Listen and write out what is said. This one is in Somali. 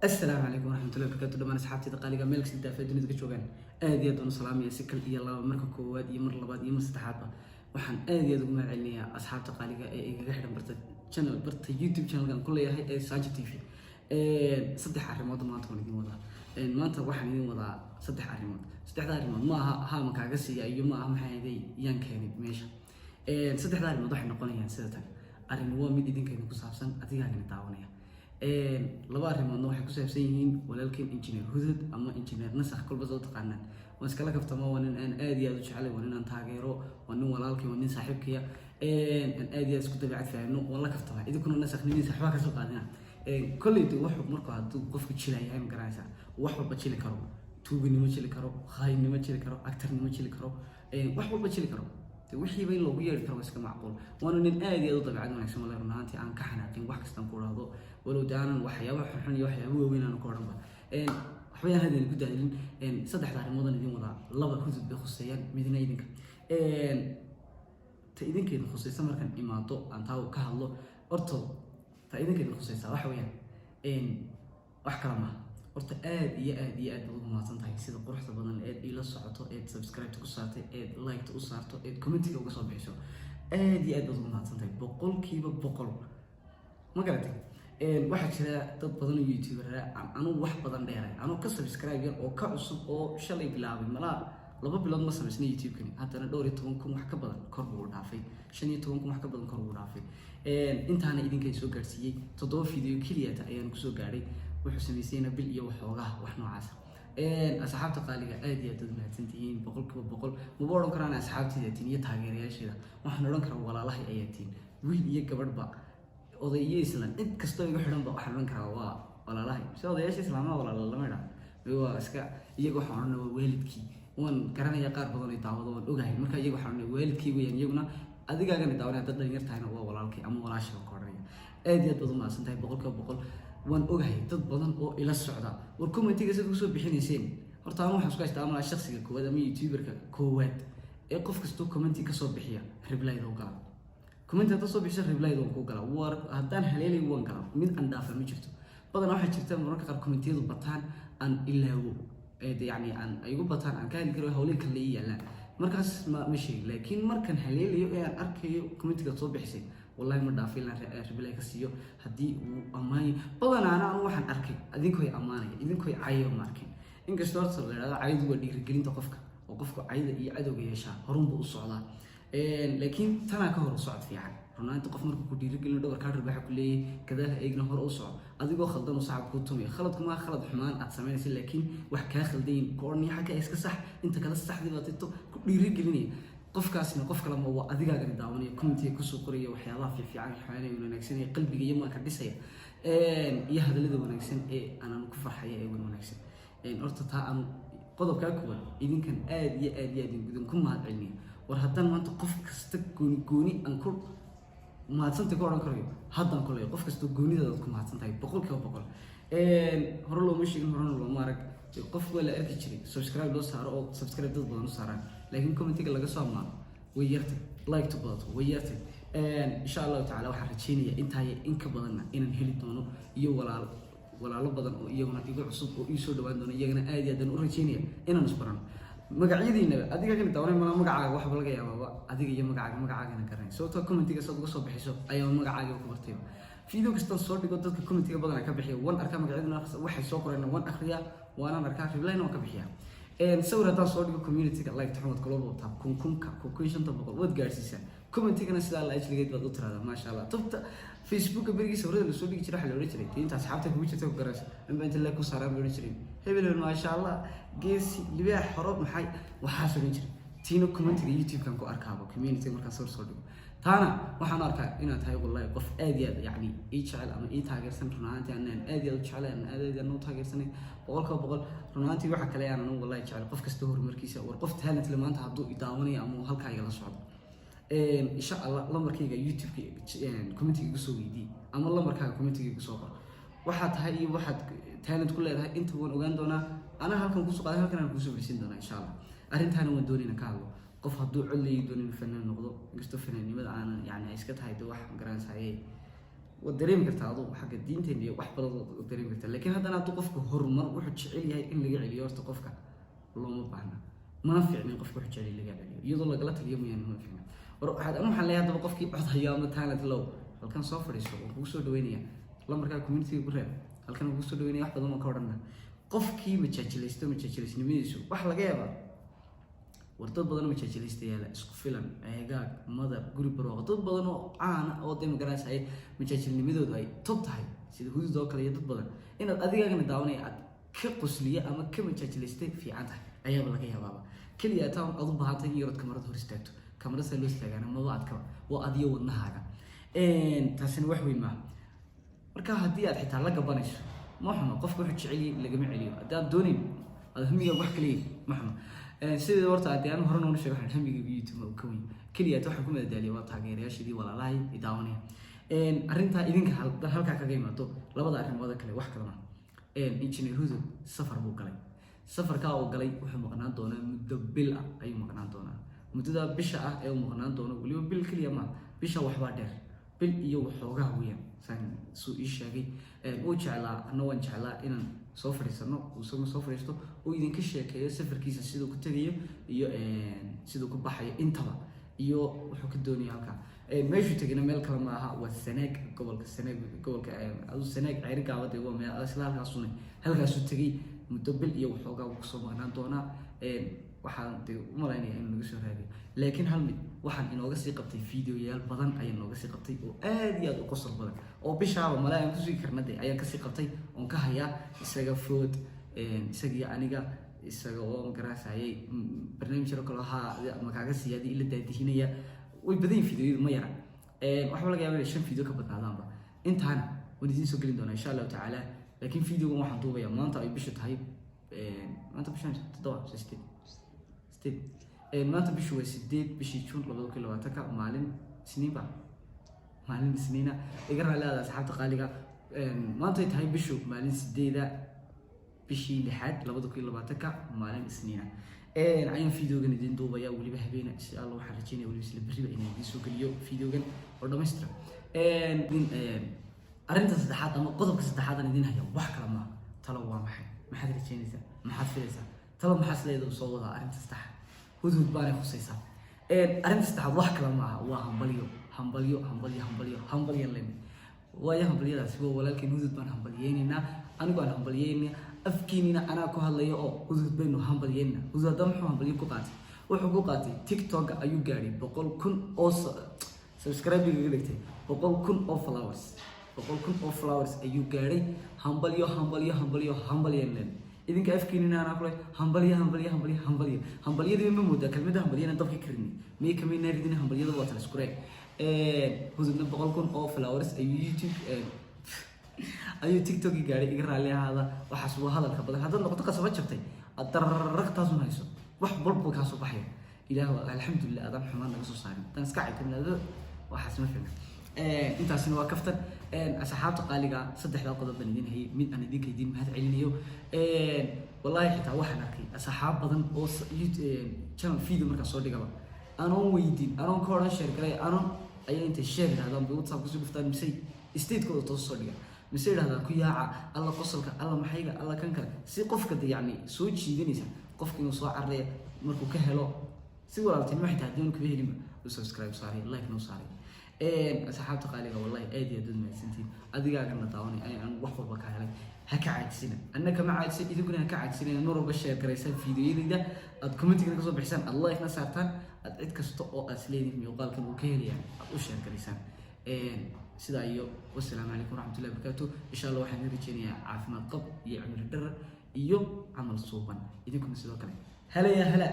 السلام عليكم ورحمة الله وبركاته. دمان أصحابتي دقاليقة ميلك سيدا في الدنيا كجوجان آدي أدون سلامي سكل إيا الله مركا كواد إيا مر لباد إيا مستحابة وحن آدي أدون مالعلنيا أصحاب دقاليقة إيا قحرا برتا channel برتا يوتيوب channel كان كله ياهي سانجا تي في صدح عرمود مانتا ونجين وضع مانتا waxaan idin wadaa saddex arrimood ma aha ma kaaga siiya iyo ma aha maxay yaan keenay meesha saddexda arrimood waxay noqonayaan sida tan arrin waa mid idinkeena ku saabsan adigaaga daawanaya laba arrimoodna waxay ku saabsan yihiin walaalkeen engineer hudud ama engineer nasakh kulba soo taqaanaan waan iskala kaftamo waan in aan aad iyo aad u jecelahay waan in aan taageero waan in walaalkeen waan in saaxiibkaya aan aad iyo aad isku dabeecad faahno waan la kaftama idinkuna nasakhnimadiisa waxba ka soo qaadina kolleeydu wax markuu hadduu qofku jilayahay ma garanaysaa wax walba jili karo tuuganimo jili karo khaynimo jili karo actornimo jili karo wax walba jili karo wixii bay loogu yeeri karo iska macquul waana nin aad iyo aad u dabeecad wanaagsan walaal runaantii aan ka xanaaqin wax kasta ku raado walow daanan waxyaabaha xun iyo waxyaabaha waaweyn aan ku oranba waxbaan hadeen ku daadin saddexda arrimood aan idin wadaa laba hudud bay khuseeyaan midna idinka ta idinkeena khuseysa markan imaado aan taa ka hadlo horto ta idinkeena khuseysa wax weeyaan wax kala ma horta aad iyo aad ugu mahadsan tahay sida quruxda badan ee ila socoto ee subscribe ku saartay ee like u saarto ee comment uga soo bixiso aad iyo aad ugu mahadsan tahay boqolkiiba boqol ma garatay waxa jira dad badan oo youtuber anu wax badan dheeray anu ka subscribe yar oo ka cusub oo shalay bilaabay malaa laba bilood ma sameysnay youtube kani haddana 12 wax ka badan kor buu dhaafay 15 wax ka badan kor buu dhaafay intaana idinkay soo gaarsiiyay 7 video kaliya ayaan ku soo gaaray wuxuu sameysayna bil iyo waxoogaa wax noocaas asxaabta qaaliga aad iyo aad u mahadsantihiin boqolkiiba boqol ma oran karaan asxaabtayda tiin iyo taageerayaasheeda waxaan oran karaa walaalahay ayaa tiin wiil iyo gabadhba odayiyo islaan cid kastoo iga xidhanba waxaan oran karaa waa walaalahay sida odayaasha islaamada walaalo lama idhaa waa iska iyaga waxaan oranaa waa waalidkii waan garanaya qaar badan ay daawado waan ogahay marka iyaga waxaan oranaa waalidkii weeyaan iyaguna adigaagana daawanaya dad dhalinyar tahayna waa walaalkii ama walaasha ka oranaya aad iyo aad baad u mahadsan tahay boqolkiiba boqol waan ogahay dad badan oo ila socda war commentiga sida ku soo bixinayseen horta aan waxaan isku haystaa ama shakhsiga koowaad ama youtuberka koowaad ee qof kastoo commenti ka soo bixiya reply doo gala comment hadda soo bixisa reply doo ku gala war haddaan haleelay waan gala mid aan dhaafa ma jirto badan waxa jirta mararka qaar commentiyadu bataan aan ilaawo yani aan aygu bataan aan ka heli karo hawlin kale yaalaan markaas ma sheeg laakiin markan haleelayo ee aan arkayo commentiga soo bixisay والله ما دافع لنا ربلا كسيو هدي وأماني بدنا أنا واحد أركي أذنكوا هي أماني أذنكوا هي عيو ماركين إنك اشترت صار هذا عيد ودي رجلين تقفك وقفك عيد يعدو بيشا هرم بقصعدا لكن تنا كهر صعد في عن هنا أنت قف مركو كدي رجلين دور كار ربح كلي كذا إجنا هر أصعد أذيكوا خلدنا صعب كوتومي خلدكم ما خلد حمان أتسمعني سل لكن وحكا خلدين كورني حكا إسك صح أنت كذا صح دي باتيتو كدي رجليني qofkaasina qof kale ma waa adigaaga daawanaya comment ku soo qoraya waxyaalaha fiican xaanay wanaagsan ee qalbiga iyo ma ka dhisaya iyo hadalada wanaagsan ee aan ku farxaya ee wanaagsan horta taa aan qodobka kuwa idinkan aad iyo aad gudan ku mahad celinayo war haddaan maanta qof kasta gooni aan ku mahadsantahay ku oran karayo haddaan kulay qof kasta goonida ku mahadsantahay boqolkiiba boqol hore loo ma sheegin hore loo ma arag qof wala arki jiray subscribe loo saaro oo subscribe dad badan u saaraan laakiin commentiga laga soo amaano way yartay like to badato way yartay insha Allah taala waxaan rajeynayaa intaay in ka badanna inaan heli doono iyo walaalo badan oo iyaguna igu cusub oo ii soo dhawaan doono iyagana aad iyo aad u rajeynaya inaan isbarano magacyadiina adiga kan daawanay magacaaga wax laga yaabaa adiga iyo magacaagana garanay sababtoo commentiga soo uga soo bixiso ayaa magacaaga ku bartay video kasta soo dhigo dadka commentiga badan ka bixiyo wan arka magacyaduna waxay soo qoreen wan akhriya وانا مركز في بلاين وكبحيا نسوي هذا صور كوميونيتي لايك تحمد كلوبو تاب كون شنطة بقول ود جالسين كومنتي كنا سلا الله يجلي جد بدو ترى ما شاء الله طب فيسبوك بريجي صور اللي سوي كتير حلو ريتري انت اصحابك بيجي تقرأ من بنت الله كوسارة بريتري هبل ما شاء الله جيس اللي بيع حراب محي وحاسو ريتري تينو كومنتي يوتيوب كان كو أركابو كوميونيتي مركز صور تانا وحنا أركا إن تهاي والله قف أدياد يعني إيشعل أما إيتاجر سن رنانتي أنا أدياد وشعل أنا أدياد نو تاجر سنة بقول رنانتي وحنا كلي أنا نو والله يشعل قف كستهور مركزة ورقفت هالنت لما أنت هتدو إداوني أمو هالكا يلا صعب إن شاء الله الله مركيجا يوتيوب يعني كومنتي يقصوا دي أما الله مركها كومنتي يقصوا واحد هاي واحد تهانت كل هذا أنت وأوغاندونا أنا هالكم قصوا قاعد هالكم أنا قصوا بسندنا إن شاء الله أرنت هنا ودوري نكالو qof hadduu cod leeyahay doonay fanaan noqdo inkastoo fanaannimada aan yani iska tahay wax garanaysaa dareemi kartaa aduu xagga diinteena iyo wax badan oo dareemi kartaa laakiin haddana hadduu qofku horumar wuxuu jecel yahay in laga celiyo horta qofka looma baahna mana fiicna in qofka wuxuu jecel yahay laga celiyo iyadoo lagala taliyo mooyaane ma fiicna waxaan leeyahay haddaba qofkii cod hayo ama talent low halkan soo fadhiiso oo kugu soo dhaweynaya lambarkaa community ku reeb halkan kugu soo dhaweynaya wax badan oo ka odhanna qofkii majaajilaysnimadiisu wax laga yaabaa war dad badan majaajilaysta yaala isku filan eegaag madar guri barooqa dad badan oo caana oo dee magaranaysa ay majaajilnimadoodu ay tob tahay sida hudud oo kale iyo dad badan inaad adigaagana daawanaya aad ka qosliya ama ka majaajilaystay fiican tahay ayaaba laga yaabaaba keliya taa aad u baahantay in yarood kamarada hor istaagto kamarada saa loo istaagaana maba adkaba waa adiyo wadnahaaga taasina wax weyn maaha marka haddii aad xitaa la gabanayso ma xumo qofka wuxuu jecel yahay lagama celiyo haddii aad doonin aad hamiga wax kaliya ma xumo sidii horta haddii aan hore noonu sheego waxaan hamiga YouTube oo ka weyn keliya waxaan ku madadaaliya waa taageerayaashadii walaalahay i daawanaya arrintaa idinka halkaa kaga imaado labada arrimooda kale wax kale ma engineer Hudu safar buu galay safarkaa uu galay wuxuu maqnaan doonaa muddo bil ah ayuu maqnaan doonaa muddada bisha ah ee uu maqnaan doono weliba bil keliya ma bisha waxbaa dheer bil iyo waxoogaa weeyaan saan suu ii sheegay uu jeclaa anna waan jeclaa inaan soo fadhiisano isagoo soo fadhiisto oo idinka sheekeeyo safarkiisa siduu ku tegayo iyo siduu ku baxayo intaba iyo wuxuu ka doonayo halkaa meeshuu tegayna meel kale ma aha waa Sanaag gobolka Sanaag ceyri gaabada waa meel isla halkaasuu tegay muddo bil iyo waxoogaa uu kusoo maqnaan doonaa waxaan u malaynayaa in laga soo raadiyo laakiin hal mid waxaan inooga sii qabtay fiidiyoyaal badan ayaan inooga sii qabtay oo aad iyo aad u qosol badan oo bishaaba male aan kusii karna de ayaan kasii qabtay oon ka hayaa isaga food isagiyo aniga isaga oo magaraasayay barnaamij yaro kale ahaa makaaga siyaadi ila daadihinaya way badan yihiin fiidiyoyadu ma yara waxba laga yaabaa 5 fiidiyo ka badnaadaanba intaana waan idiin soo gelin doonaa insha Allah tacaala laakiin fiidiyogan waxaan duubayaa maanta ay bisha tahay maanta bisha 7 maanta bishu waa 8 bishii June 2020 maalin Isniina iga raaliyaada asxaabta qaaliga maanta ay tahay bishu maalin 8 bishii 6 2020 maalin Isniina ayaan fiidiyogan idin duubaya waliba habeena insha Allah waxaan rajeynayaa waliba isla bariba inaan idin soo geliyo fiidiyogan oo dhameystiran arrinta saddexaad ama qodobka saddexaad aan idin hayo wax kale ma talo waa maxaad rajeynaysaa maxaad filaysaa talo maxaad leedahay soo wada arrinta saddexaad hudud baan khusaysaa arrinta saddexaad wax kale ma aha waa hambalyo leen waayo hambalyadaasi waa walaalkeen hudud baan hambalyeynayna anigu aan hambalyeynayna afkiinina anaa ku hadlayo oo hudud baynu hambalyeynayna hudud hadda muxuu hambalyo ku qaatay wuxuu ku qaatay TikTok ayuu gaaray 100,000 oo subscribe iga dhigtay 100,000 oo followers ayuu gaaray hambalyo leen idinka afkiinina anaa kule hambalyadii ma moodaa kelmadda hambalyana dabka karini miyay kamay naaridin hambalyada waa tala isku reeg hududna 100,000 oo followers ayuu YouTube ayuu TikTok gaaray iga raali ahaada waxaas waa hadalka badan hadda noqoto qasaba jabtay adarragtaas ma hayso wax walba ka soo baxay ilaahu alxamdulillah adan xumaan naga soo saarin tan iska caytamnaado waxaas ma fiicna intaasina waa kaftan asxaabta qaaliga saddexda qodob baan idin hayay mid aan idinka idin mahad celinayo wallahi xitaa waxaan arkay asxaab badan oo channel video marka soo dhigaba anoon weydiin anoon ka oran share garay anoon ayay intay share yiraahdaan bay WhatsApp ku soo dhuftaan misay state-kooda toos soo dhiga misay yiraahdaan ku yaaca alla qosolka alla maxayga alla kan kale si qofka yacni soo jiidanaysa qofka inuu soo carreeyo markuu ka helo si walaaltinimo xitaa haddii ku helin subscribe saari like noo saari asxaabta qaaliga wallahi aad iyo aad u mahadsantiin adigaagana daawanay aan wax walba ka helay ha ka caajisina annaka ma caajisay idinkuna ha ka caajisina mar walba share garaysaan fiidiyoyada aad commentiga ka soo bixisaan aad like-na saartaan aad cid kasta oo aad isleedihiin muuqaalkan uu ka helayaan aad u share garaysaan sidaa iyo wassalaamu calaykum waraxmatullahi wabarakaatuh insha Allah waxaan rajeynayaa caafimaad qab iyo cimri dherer iyo camal suuban idinkuna sidoo kale hala